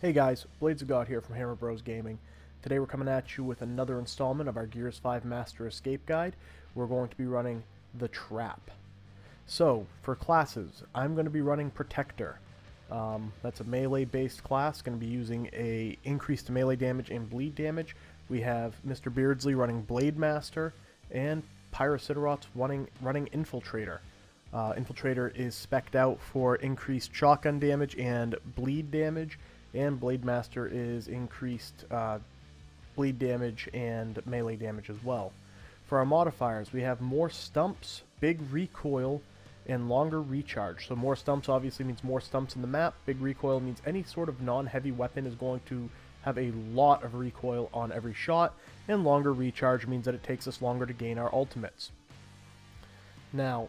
Hey guys, Blades of God here from Hammer Bros Gaming. Today we're coming at you with another installment of our Gears 5 Master Escape Guide. We're going to be running the Trap. So, for classes, I'm going to be running Protector. That's a melee-based class, going to be using a increased melee damage and bleed damage. We have Mr. Beardsley running Blade Master, and Pyrocyterots running Infiltrator. Infiltrator is spec'd out for increased shotgun damage and bleed damage, and Blade Master is increased bleed damage and melee damage as well. For our modifiers, we have more stumps, big recoil, and longer recharge. So more stumps obviously means more stumps in the map. Big recoil means any sort of non-heavy weapon is going to have a lot of recoil on every shot, and longer recharge means that it takes us longer to gain our ultimates. Now,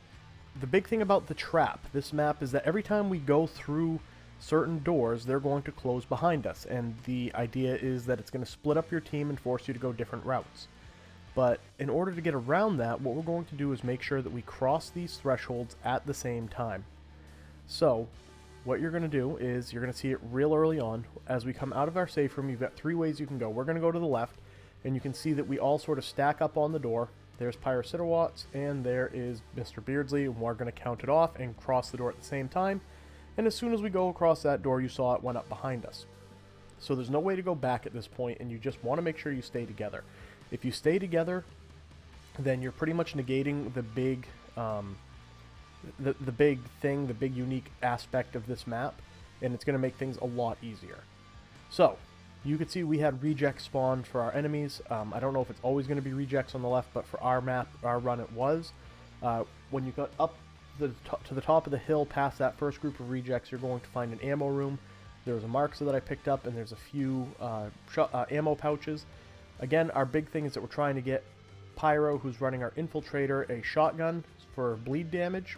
the big thing about the Trap, this map, is that every time we go through certain doors, they're going to close behind us, and the idea is that it's going to split up your team and force you to go different routes. But in order to get around that, what we're going to do is make sure that we cross these thresholds at the same time. So, what you're going to do is, you're going to see it real early on. As we come out of our safe room, you've got three ways you can go. We're going to go to the left, and you can see that we all sort of stack up on the door. There's Pyrocyterots, and there is Mr. Beardsley, and we're going to count it off and cross the door at the same time. And as soon as we go across that door, you saw it went up behind us. So there's no way to go back at this point, and you just want to make sure you stay together. If you stay together, then you're pretty much negating the big, the big thing, the big unique aspect of this map, and it's going to make things a lot easier. So, you can see we had rejects spawned for our enemies. I don't know if it's always going to be rejects on the left, but for our map, our run, it was. When you got up to the top of the hill past that first group of rejects, you're going to find an ammo room. There was a Markster that I picked up, and there's a few ammo pouches. Again, our big thing is that we're trying to get Pyro, who's running our Infiltrator, a shotgun for bleed damage.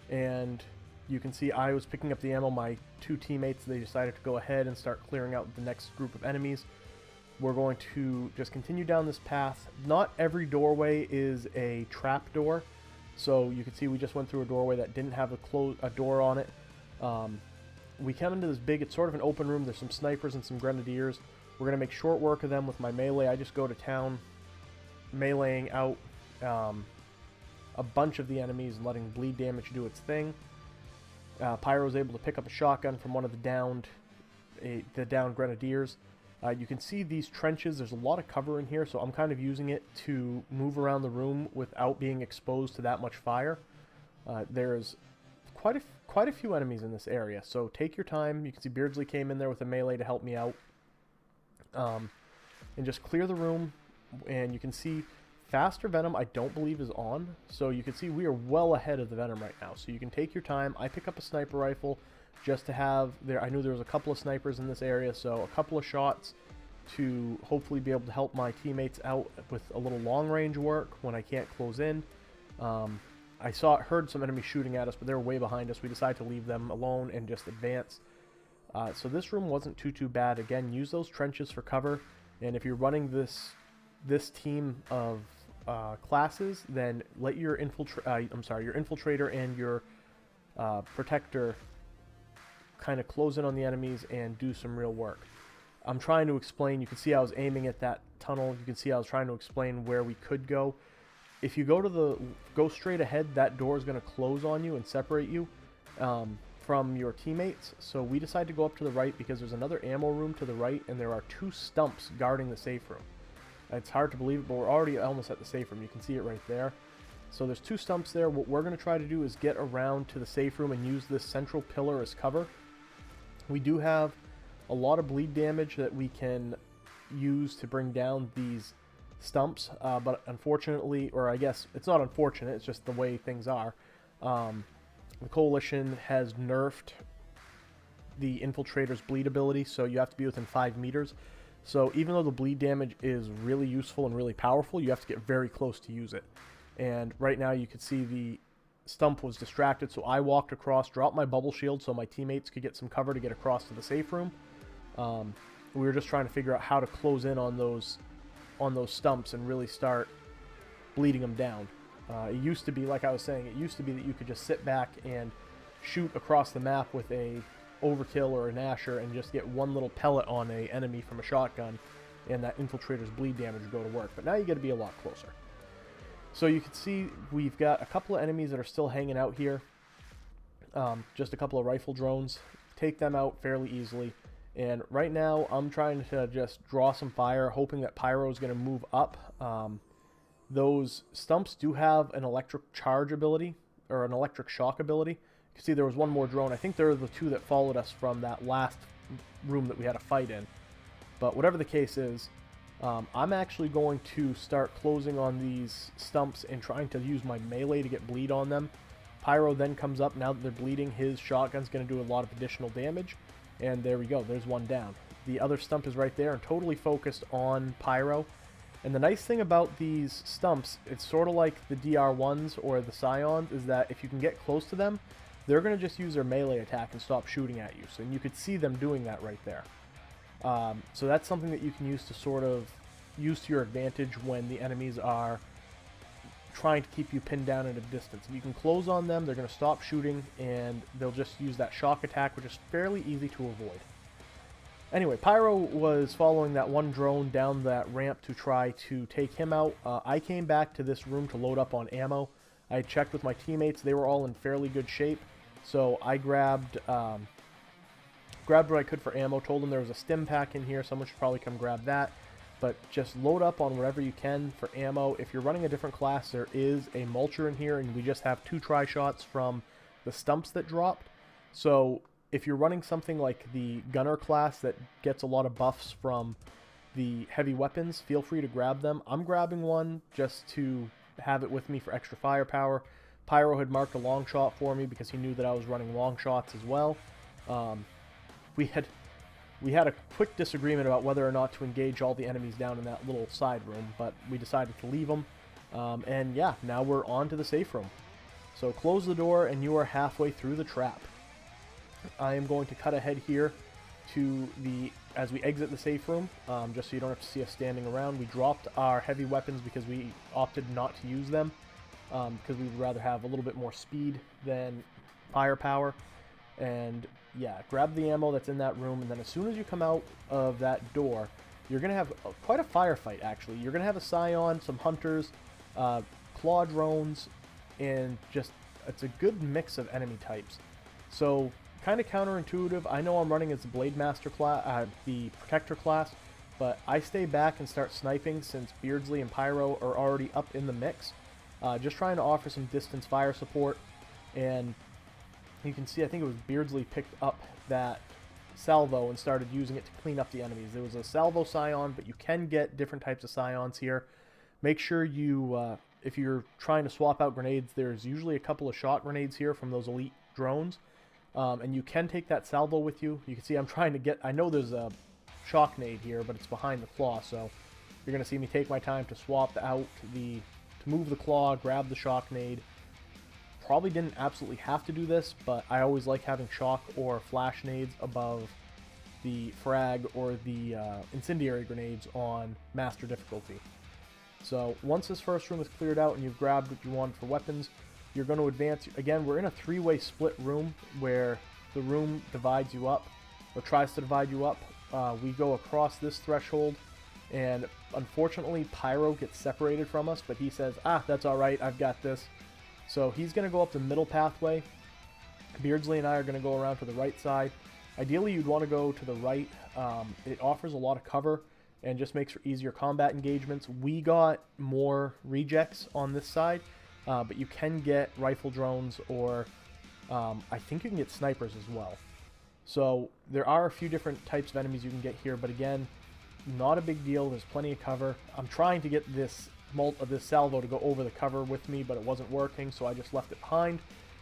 And you can see I was picking up the ammo. My two teammates, they decided to go ahead and start clearing out the next group of enemies. We're going to just continue down this path. Not every doorway is a trap door. So you can see we just went through a doorway that didn't have a door on it. We come into this big, it's sort of an open room. There's some snipers and some grenadiers. We're going to make short work of them with my melee. I just go to town meleeing out a bunch of the enemies and letting bleed damage do its thing. Pyro was able to pick up a shotgun from one of the downed grenadiers. You can see these trenches. There's a lot of cover in here, so I'm kind of using it to move around the room without being exposed to that much fire. There's quite a few enemies in this area, so take your time. You can see Beardsley came in there with a melee to help me out. And just clear the room, and you can see faster venom I don't believe is on, so you can see we are well ahead of the venom right now. So you can take your time. I pick up a sniper rifle just to have there. I knew there was a couple of snipers in this area, so a couple of shots to hopefully be able to help my teammates out with a little long range work when I can't close in. I heard some enemies shooting at us, but they were way behind us. We decided to leave them alone and just advance. So this room wasn't too bad. Again, use those trenches for cover, and if you're running this team of classes, then let your infiltrator and your protector kind of close in on the enemies and do some real work. I'm trying to explain. You can see I was aiming at that tunnel. You can see I was trying to explain where we could go. If you go straight ahead, that door is going to close on you and separate you from your teammates. So we decided to go up to the right because there's another ammo room to the right, and there are two stumps guarding the safe room. It's hard to believe, but we're already almost at the safe room. You can see it right there. So there's two stumps there. What we're going to try to do is get around to the safe room and use this central pillar as cover. We do have a lot of bleed damage that we can use to bring down these stumps, but unfortunately, or I guess it's not unfortunate, it's just the way things are. The Coalition has nerfed the Infiltrator's bleed ability, so you have to be within 5 meters. So even though the bleed damage is really useful and really powerful, you have to get very close to use it. And right now you can see the stump was distracted, so I walked across, dropped my bubble shield so my teammates could get some cover to get across to the safe room. We were just trying to figure out how to close in on those stumps and really start bleeding them down. It used to be, like I was saying, it used to be that you could just sit back and shoot across the map with a overkill or a Nasher and just get one little pellet on a enemy from a shotgun, and that infiltrator's bleed damage would go to work. But now you got to be a lot closer. So you can see we've got a couple of enemies that are still hanging out here. Just a couple of rifle drones. Take them out fairly easily. And right now I'm trying to just draw some fire, hoping that Pyro is going to move up. Those Stumps do have an electric charge ability, or an electric shock ability. You can see there was one more drone. I think they're the two that followed us from that last room that we had a fight in. But whatever the case is, I'm actually going to start closing on these Stumps and trying to use my melee to get bleed on them. Pyro then comes up. Now that they're bleeding, his shotgun's going to do a lot of additional damage. And there we go. There's one down. The other Stump is right there and totally focused on Pyro. And the nice thing about these Stumps, it's sort of like the DR1s or the Scions, is that if you can get close to them, they're going to just use their melee attack and stop shooting at you. So, and you could see them doing that right there. So that's something that you can use to sort of use to your advantage when the enemies are trying to keep you pinned down at a distance. If you can close on them, they're going to stop shooting, and they'll just use that shock attack, which is fairly easy to avoid. Anyway, Pyro was following that one drone down that ramp to try to take him out. I came back to this room to load up on ammo. I checked with my teammates. They were all in fairly good shape. So I grabbed what I could for ammo, told them there was a stim pack in here. Someone should probably come grab that. But just load up on whatever you can for ammo. If you're running a different class, there is a mulcher in here, and we just have 2 tri-shots from the Stumps that dropped. So if you're running something like the gunner class that gets a lot of buffs from the heavy weapons, feel free to grab them. I'm grabbing one just to have it with me for extra firepower. Pyro had marked a long shot for me because he knew that I was running long shots as well. We had a quick disagreement about whether or not to engage all the enemies down in that little side room, but we decided to leave them. And yeah, now we're on to the safe room. So close the door and you are halfway through the trap. I am going to cut ahead here to as we exit the safe room, just so you don't have to see us standing around. We dropped our heavy weapons because we opted not to use them, because we would rather have a little bit more speed than firepower. And yeah, grab the ammo that's in that room, and then as soon as you come out of that door, you're going to have quite a firefight, actually. You're going to have a Scion, some Hunters, Claw Drones, and just, it's a good mix of enemy types. So, kind of counterintuitive. I know I'm running as the Blade Master class, the Protector class, but I stay back and start sniping since Beardsley and Pyro are already up in the mix. Just trying to offer some distance fire support, and you can see, I think it was Beardsley picked up that salvo and started using it to clean up the enemies. There was a salvo Scion, but you can get different types of Scions here. Make sure you, if you're trying to swap out grenades, there's usually a couple of shot grenades here from those elite drones. And you can take that salvo with you. You can see I'm trying to get, I know there's a shock nade here, but it's behind the claw, so you're going to see me take my time to swap out to move the claw, grab the shock nade. Probably didn't absolutely have to do this, but I always like having shock or flash nades above the frag or the incendiary grenades on master difficulty. So once this first room is cleared out and you've grabbed what you want for weapons, you're going to advance. Again, we're in a 3-way split room where the room divides you up, or tries to divide you up. We go across this threshold, and unfortunately Pyro gets separated from us, but he says, that's alright, I've got this. So he's going to go up the middle pathway. Beardsley and I are going to go around to the right side. Ideally, you'd want to go to the right. It offers a lot of cover and just makes for easier combat engagements. We got more rejects on this side, but you can get rifle drones, or I think you can get snipers as well. So there are a few different types of enemies you can get here, but again, not a big deal. There's plenty of cover. I'm trying to get this salvo to go over the cover with me, but it wasn't working, so I just left it behind.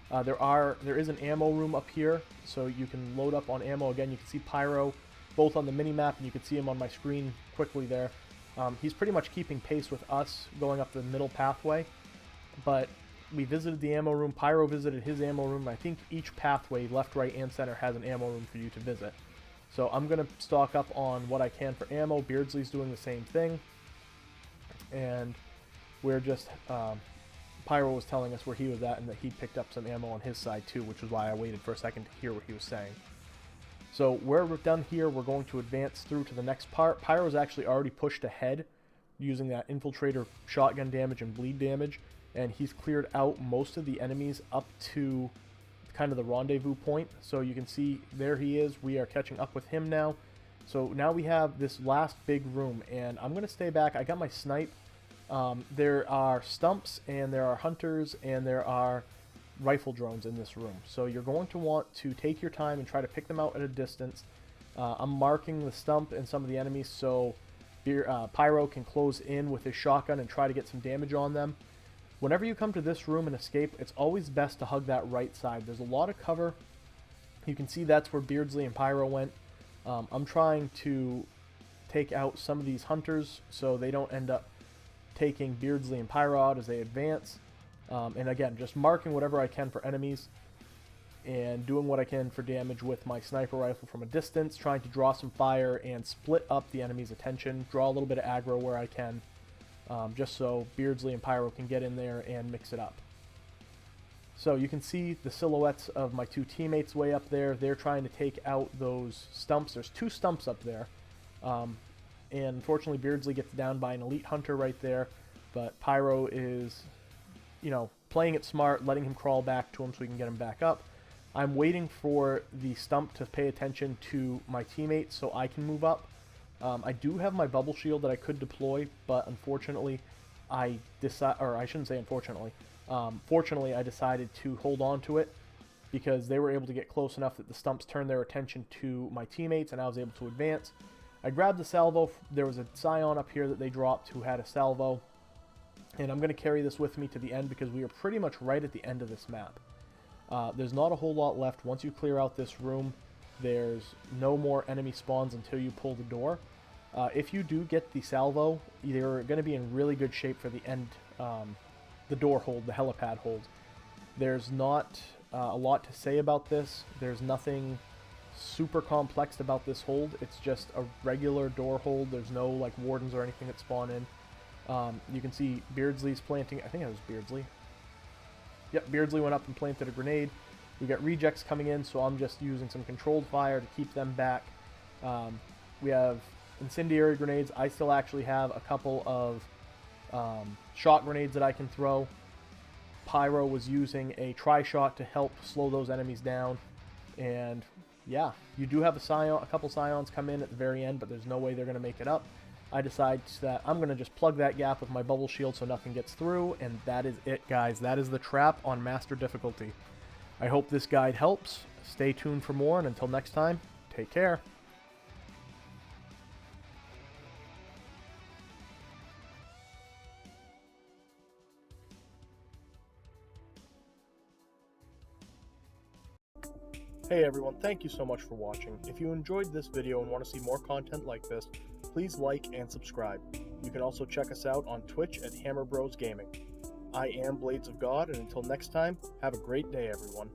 There is an ammo room up here, so you can load up on ammo. Again, you can see Pyro both on the mini-map, and you can see him on my screen quickly there. He's pretty much keeping pace with us going up the middle pathway, but we visited the ammo room. Pyro visited his ammo room. I think each pathway, left, right, and center, has an ammo room for you to visit. So I'm going to stock up on what I can for ammo. Beardsley's doing the same thing. And we're just, Pyro was telling us where he was at and that he picked up some ammo on his side too, which is why I waited for a second to hear what he was saying. So where we're done here, we're going to advance through to the next part. Pyro's actually already pushed ahead using that infiltrator shotgun damage and bleed damage, and he's cleared out most of the enemies up to kind of the rendezvous point. So you can see there he is. We are catching up with him now. So now we have this last big room, and I'm going to stay back. I got my snipe. There are stumps, and there are hunters, and there are rifle drones in this room. So you're going to want to take your time and try to pick them out at a distance. I'm marking the stump and some of the enemies so Pyro can close in with his shotgun and try to get some damage on them. Whenever you come to this room and escape, it's always best to hug that right side. There's a lot of cover. You can see that's where Beardsley and Pyro went. I'm trying to take out some of these hunters so they don't end up taking Beardsley and Pyro out as they advance. And again, just marking whatever I can for enemies and doing what I can for damage with my sniper rifle from a distance, trying to draw some fire and split up the enemy's attention, draw a little bit of aggro where I can, just so Beardsley and Pyro can get in there and mix it up. So you can see the silhouettes of my two teammates way up there. They're trying to take out those stumps. There's two stumps up there. And unfortunately, Beardsley gets down by an elite hunter right there. But Pyro is, you know, playing it smart, letting him crawl back to him so we can get him back up. I'm waiting for the stump to pay attention to my teammates so I can move up. I do have my bubble shield that I could deploy, but unfortunately, fortunately, I decided to hold on to it because they were able to get close enough that the stumps turned their attention to my teammates and I was able to advance. I grabbed the salvo. There was a scion up here that they dropped who had a salvo, and I'm going to carry this with me to the end because we are pretty much right at the end of this map. There's not a whole lot left. Once you clear out this room, there's no more enemy spawns until you pull the door. If you do get the salvo, you're going to be in really good shape for the end, the door hold, the helipad hold. There's not a lot to say about this. There's nothing super complex about this hold. It's just a regular door hold. There's no like wardens or anything that spawn in. You can see Beardsley's planting. I think it was Beardsley. Yep, Beardsley went up and planted a grenade. We got rejects coming in, so I'm just using some controlled fire to keep them back. We have incendiary grenades. I still actually have a couple of shot grenades that I can throw. Pyro was using a tri-shot to help slow those enemies down. And yeah, you do have a couple scions come in at the very end, but there's no way they're going to make it up. I decide that I'm going to just plug that gap with my bubble shield so nothing gets through, and that is it, guys. That is the trap on Master difficulty. I hope this guide helps. Stay tuned for more, and until next time, take care. Hey everyone, thank you so much for watching. If you enjoyed this video and want to see more content like this, please like and subscribe. You can also check us out on Twitch at Hammer Bros Gaming. I am Blades of God, and until next time, have a great day everyone.